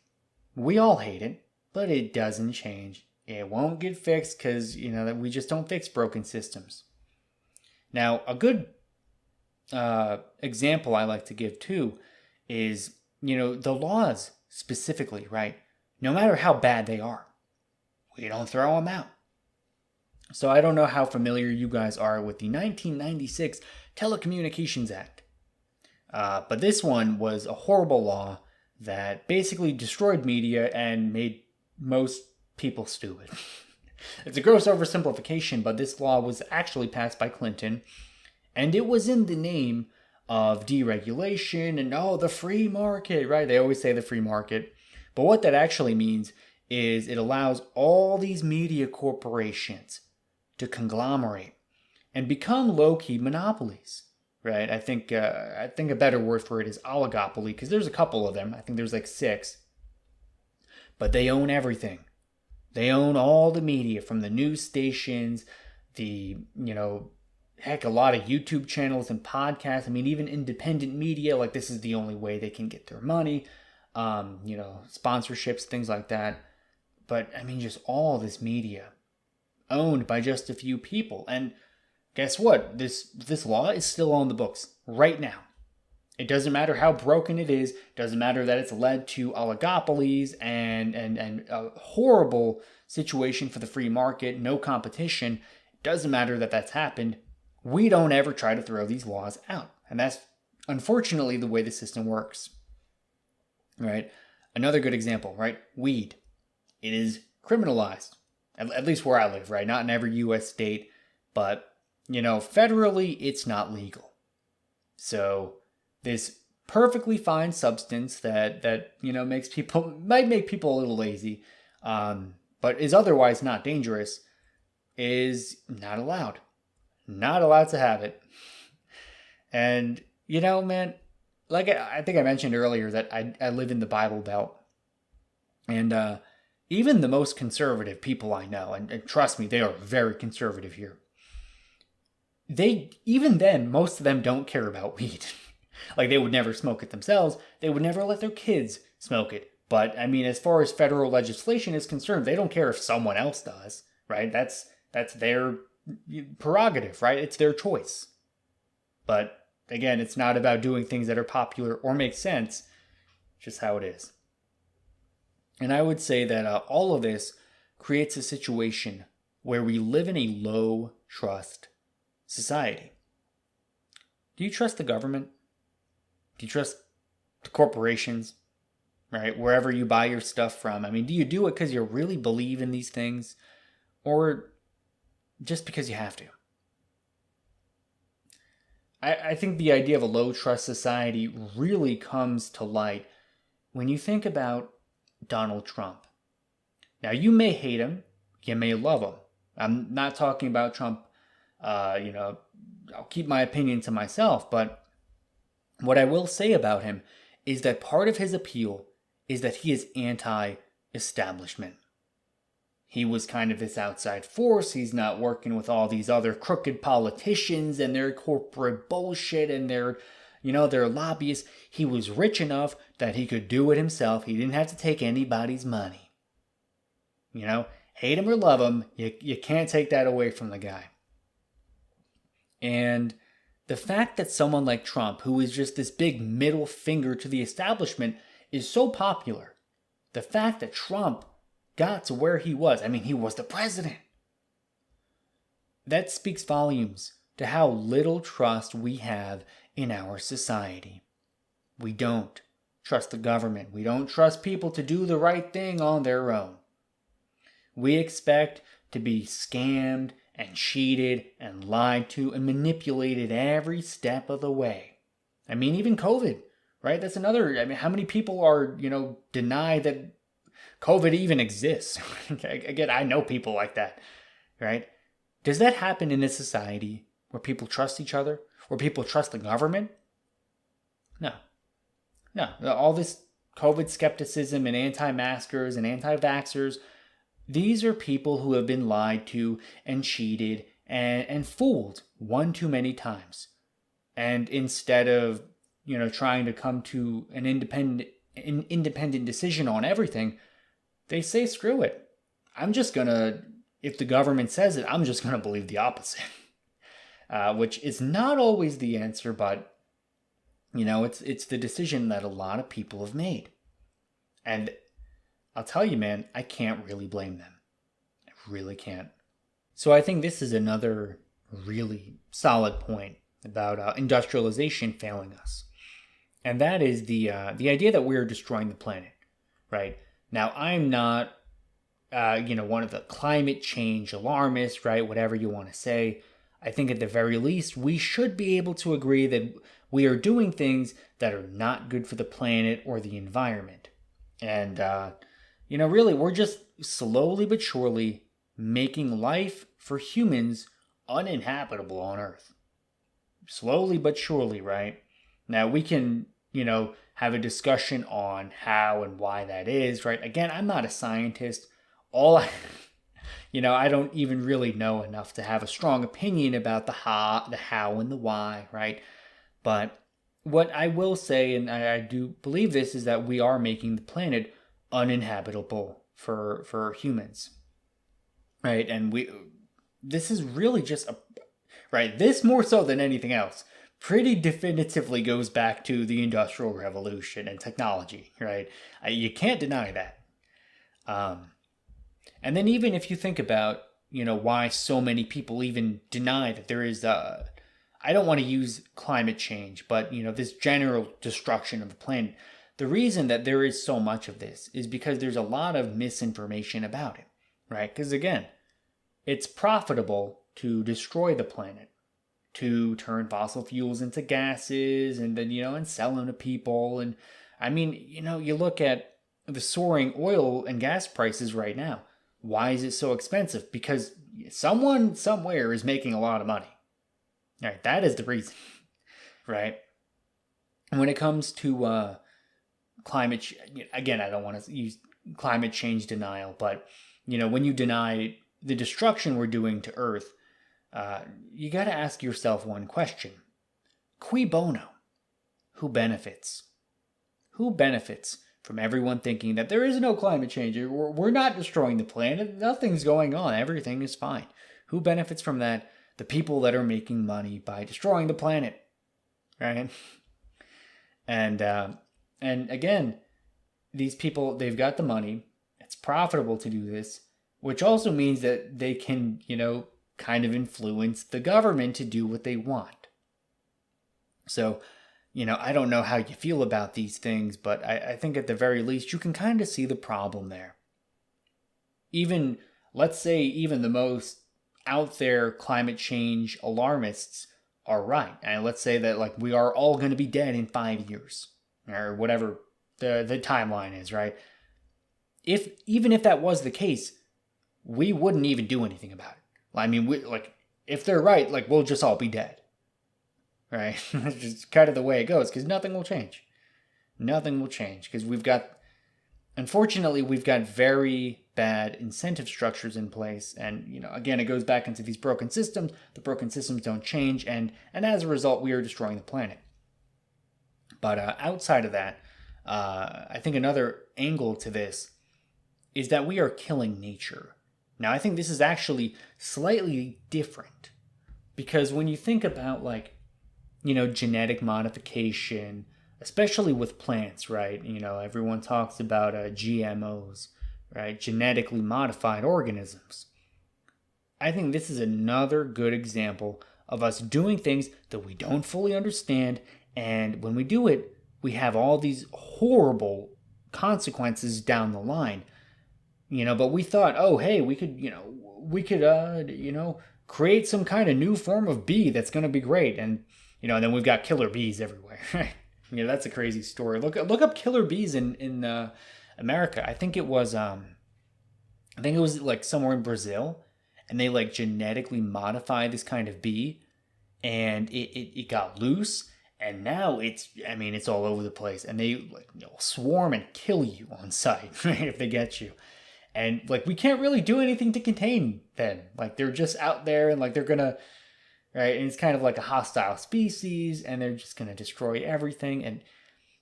We all hate it, but it doesn't change. It won't get fixed because, we just don't fix broken systems. Now, a good example I like to give too is, the laws specifically, right? No matter how bad they are, we don't throw them out. So I don't know how familiar you guys are with the 1996 Telecommunications Act. But this one was a horrible law that basically destroyed media and made most people stupid. It's a gross oversimplification, but this law was actually passed by Clinton, and it was in the name of deregulation and, the free market, right? They always say the free market. But what that actually means is it allows all these media corporations to conglomerate and become low-key monopolies, right? I think a better word for it is oligopoly, because there's a couple of them. I think there's like 6. But they own everything. They own all the media, from the news stations, the, heck, a lot of YouTube channels and podcasts. I mean, even independent media, like this is the only way they can get their money. Sponsorships, things like that. But I mean, just all this media owned by just a few people. And guess what? This law is still on the books right now. It doesn't matter how broken it is. It doesn't matter that it's led to oligopolies and a horrible situation for the free market, no competition. It doesn't matter that that's happened. We don't ever try to throw these laws out. And that's unfortunately the way the system works. Right? Another good example, right? Weed. It is criminalized. At least where I live, right? Not in every U.S. state. But, federally, it's not legal. So this perfectly fine substance that might make people a little lazy, but is otherwise not dangerous, is not allowed. Not allowed to have it. And, man, like I think I mentioned earlier that I live in the Bible Belt. And even the most conservative people I know, and trust me, they are very conservative here, even then, most of them don't care about weed. Like, they would never smoke it themselves. They would never let their kids smoke it. But, I mean, as far as federal legislation is concerned, they don't care if someone else does, right? That's their prerogative, right? It's their choice. But, again, it's not about doing things that are popular or make sense. It's just how it is. And I would say that all of this creates a situation where we live in a low-trust society. Do you trust the government? Do you trust the corporations, right? Wherever you buy your stuff from. I mean, do you do it because you really believe in these things, or just because you have to? I think the idea of a low trust society really comes to light when you think about Donald Trump. Now, you may hate him, you may love him. I'm not talking about Trump, I'll keep my opinion to myself, but what I will say about him is that part of his appeal is that he is anti-establishment. He was kind of this outside force. He's not working with all these other crooked politicians and their corporate bullshit and their lobbyists. He was rich enough that he could do it himself. He didn't have to take anybody's money. Hate him or love him, you can't take that away from the guy. And the fact that someone like Trump, who is just this big middle finger to the establishment, is so popular. The fact that Trump got to where he was, I mean, he was the president. That speaks volumes to how little trust we have in our society. We don't trust the government. We don't trust people to do the right thing on their own. We expect to be scammed and cheated and lied to and manipulated every step of the way. I mean, even COVID, right? That's another, how many people are, deny that COVID even exists? Again, I know people like that, right? Does that happen in a society where people trust each other? Where people trust the government? No. All this COVID skepticism and anti-maskers and anti-vaxxers, these are people who have been lied to and cheated and fooled one too many times. And instead of, trying to come to an independent decision on everything, they say, screw it. If the government says it, I'm just going to believe the opposite. Which is not always the answer, but, it's the decision that a lot of people have made. And I'll tell you, man, I can't really blame them. I really can't. So I think this is another really solid point about industrialization failing us. And that is the idea that we're destroying the planet, right? Now, I'm not, one of the climate change alarmists, right? Whatever you want to say. I think at the very least, we should be able to agree that we are doing things that are not good for the planet or the environment. And, really, we're just slowly but surely making life for humans uninhabitable on Earth. Slowly but surely, right? Now, we can, have a discussion on how and why that is, right? Again, I'm not a scientist. I don't even really know enough to have a strong opinion about the how and the why, right? But what I will say, and I do believe this, is that we are making the planet uninhabitable for humans, right? And this is really just right. This more so than anything else, pretty definitively goes back to the Industrial Revolution and technology, right? You can't deny that. And then even if you think about, why so many people even deny that there is I don't want to use climate change, but this general destruction of the planet. The reason that there is so much of this is because there's a lot of misinformation about it, right? Because again, it's profitable to destroy the planet, to turn fossil fuels into gases and then, and sell them to people. And I mean, you look at the soaring oil and gas prices right now. Why is it so expensive? Because someone somewhere is making a lot of money. All right, that is the reason, right? When it comes to climate, again, I don't want to use climate change denial, but when you deny the destruction we're doing to Earth, you got to ask yourself one question: Cui bono? Who benefits? Who benefits from everyone thinking that there is no climate change? We're not destroying the planet. Nothing's going on. Everything is fine. Who benefits from that? The people that are making money by destroying the planet, right? And again, these people, they've got the money. It's profitable to do this, which also means that they can, kind of influence the government to do what they want. So, I don't know how you feel about these things, but I think at the very least, you can kind of see the problem there. Even, let's say, even the most out there climate change alarmists are right. And let's say that we are all going to be dead in 5 years or whatever the timeline is, right? Even if that was the case, we wouldn't even do anything about it. I mean, if they're right, we'll just all be dead, right? That's just kind of the way it goes, because nothing will change. Nothing will change because unfortunately, we've got very bad incentive structures in place. And, again, it goes back into these broken systems. The broken systems don't change. And as a result, we are destroying the planet. But outside of that, I think another angle to this is that we are killing nature. Now, I think this is actually slightly different. Because when you think about, genetic modification, especially with plants, right? Everyone talks about GMOs, right? Genetically modified organisms. I think this is another good example of us doing things that we don't fully understand. And when we do it, we have all these horrible consequences down the line. But we thought, oh, hey, we could create some kind of new form of bee that's going to be great. And, then we've got killer bees everywhere. That's a crazy story. Look up killer bees in America. I think it was somewhere in Brazil, and they genetically modified this kind of bee, and it got loose, and now it's all over the place, and they swarm and kill you on sight, right, if they get you. And we can't really do anything to contain them. They're just out there, and they're gonna, right? And it's kind of like a hostile species, and they're just gonna destroy everything. And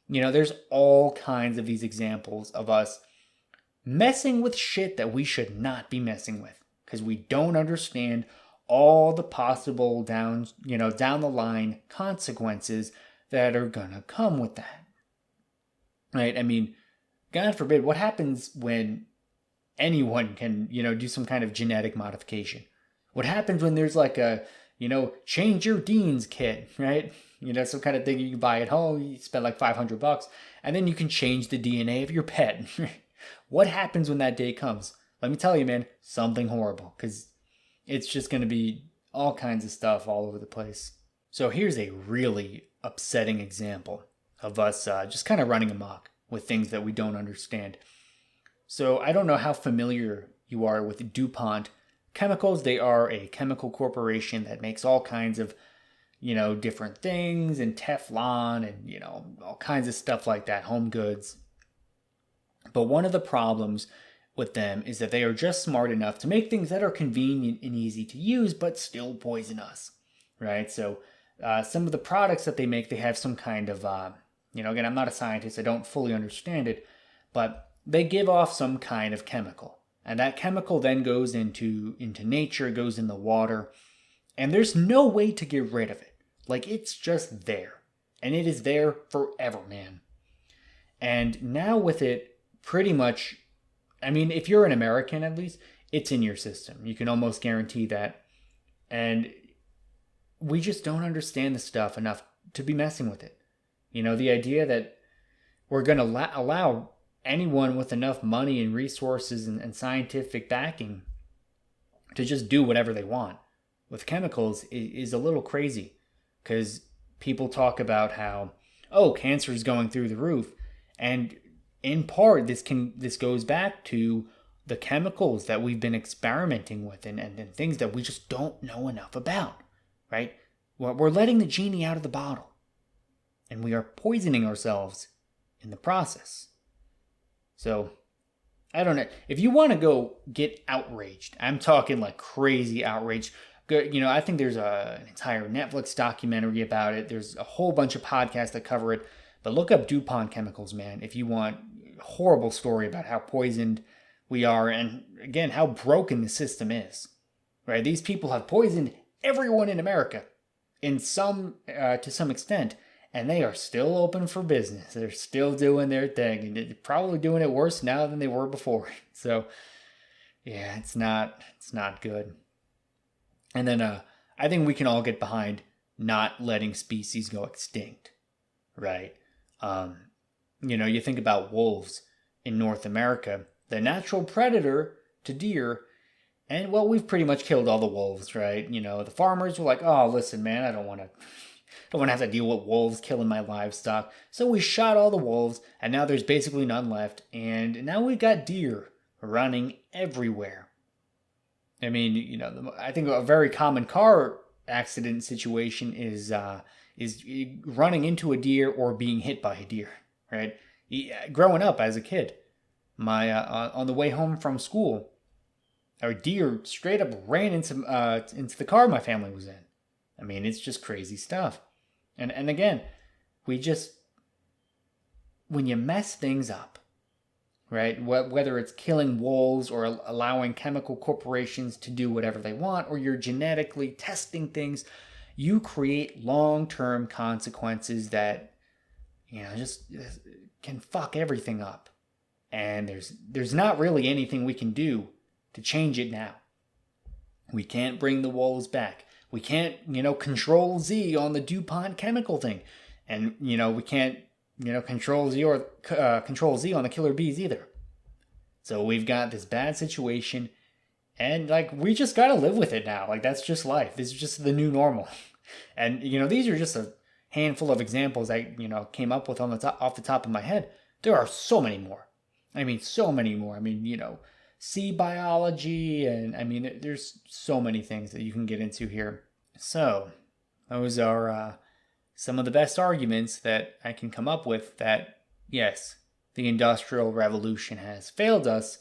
there's all kinds of these examples of us messing with shit that we should not be messing with because we don't understand all the possible down the line consequences that are gonna come with that. Right? I mean, God forbid, what happens when anyone can, do some kind of genetic modification? What happens when there's a, change your genes kit, right? Some kind of thing you can buy at home, you spend $500, and then you can change the DNA of your pet. What happens when that day comes? Let me tell you, man, something horrible, because it's just going to be all kinds of stuff all over the place. So here's a really upsetting example of us just kind of running amok with things that we don't understand. So I don't know how familiar you are with DuPont Chemicals. They are a chemical corporation that makes all kinds of, different things, and Teflon and, all kinds of stuff like that, home goods. But one of the problems with them is that they are just smart enough to make things that are convenient and easy to use, but still poison us, right? So some of the products that they make, they have some kind of, again, I'm not a scientist, I don't fully understand it, but they give off some kind of chemical. And that chemical then goes into nature, goes in the water, and there's no way to get rid of it. Like, it's just there. And it is there forever, man. And now with it, pretty much, I mean, if you're an American at least, it's in your system. You can almost guarantee that. And we just don't understand the stuff enough to be messing with it. The idea that we're going to allow anyone with enough money and resources and scientific backing to just do whatever they want with chemicals is a little crazy. Because people talk about how, cancer is going through the roof. And in part, this goes back to the chemicals that we've been experimenting with and things that we just don't know enough about, right? We're letting the genie out of the bottle. And we are poisoning ourselves in the process. So, I don't know. If you want to go get outraged, I'm talking like crazy outraged. I think there's an entire Netflix documentary about it. There's a whole bunch of podcasts that cover it. But look up DuPont chemicals, man, if you want a horrible story about how poisoned we are and, again, how broken the system is. Right? These people have poisoned everyone in America to some extent, and they are still open for business. They're still doing their thing, and they're probably doing it worse now than they were before. So, yeah, it's not good. And then I think we can all get behind not letting species go extinct, right? You think about wolves in North America, the natural predator to deer, and well, we've pretty much killed all the wolves, right? The farmers were like, oh, listen, man, I don't want to have to deal with wolves killing my livestock. So we shot all the wolves, and now there's basically none left, and now we've got deer running everywhere. I mean, I think a very common car accident situation is running into a deer or being hit by a deer, right? Growing up as a kid, on the way home from school, a deer straight up ran into the car my family was in. I mean, it's just crazy stuff. And again, when you mess things up, right? Whether it's killing wolves or allowing chemical corporations to do whatever they want, or you're genetically testing things, you create long-term consequences that, just can fuck everything up. And there's not really anything we can do to change it now. We can't bring the wolves back. We can't, control Z on the DuPont chemical thing. And, we can't, control Z on the killer bees either. So we've got this bad situation, and we just gotta live with it now. That's just life. This is just the new normal. And these are just a handful of examples I came up with off the top of my head. There are so many more. I mean, so many more. I mean, sea biology, and I mean, there's so many things that you can get into here. So those are some of the best arguments that I can come up with that, yes, the Industrial Revolution has failed us,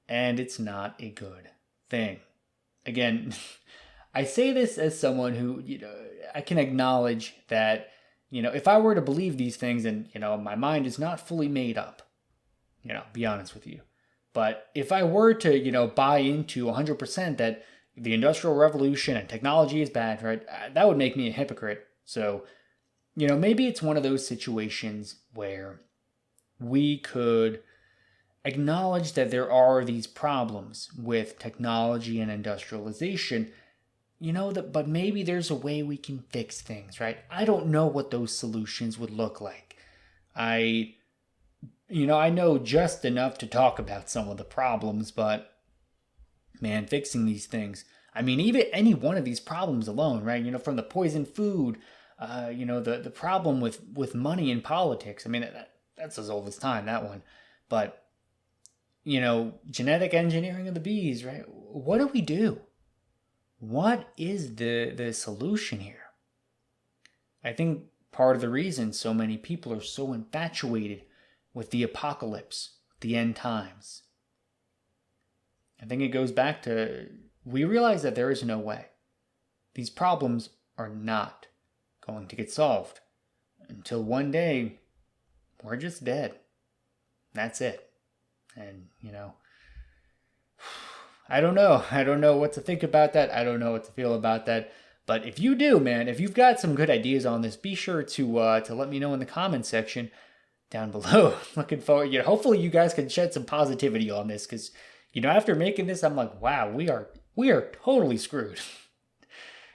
and it's not a good thing. Again, I say this as someone who, I can acknowledge that, if I were to believe these things and, my mind is not fully made up, be honest with you. But if I were to, buy into 100% that the Industrial Revolution and technology is bad, right, that would make me a hypocrite. So, maybe it's one of those situations where we could acknowledge that there are these problems with technology and industrialization, but maybe there's a way we can fix things, right? I don't know what those solutions would look like. I know just enough to talk about some of the problems, but man, fixing these things, I mean, even any one of these problems alone, right? From the poison food, the problem with money in politics. I mean, that's as old as time, that one. But, genetic engineering of the bees, right? What do we do? What is the solution here? I think part of the reason so many people are so infatuated with the apocalypse, the end times, I think it goes back to, we realize that there is no way. These problems are not going to get solved until one day we're just dead. That's it. And, I don't know. I don't know what to think about that. I don't know what to feel about that. But if you do, man, if you've got some good ideas on this, be sure to let me know in the comments section down below. Looking forward. Hopefully you guys can shed some positivity on this, because after making this, I'm like, wow, we are totally screwed.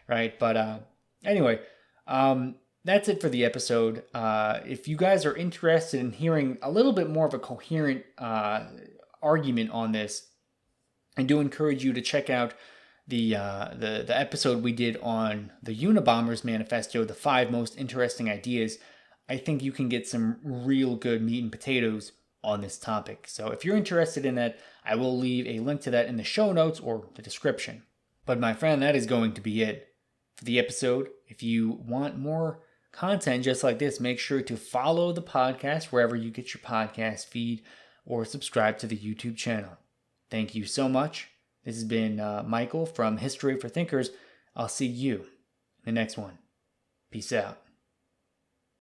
Right? But anyway, that's it for the episode. If you guys are interested in hearing a little bit more of a coherent argument on this, I do encourage you to check out the episode we did on the Unabomber's manifesto, the 5 most interesting ideas. I think you can get some real good meat and potatoes on this topic. So if you're interested in that, I will leave a link to that in the show notes or the description. But my friend, that is going to be it for the episode. If you want more content just like this, make sure to follow the podcast wherever you get your podcast feed, or subscribe to the YouTube channel. Thank you so much. This has been Michael from History for Thinkers. I'll see you in the next one. Peace out.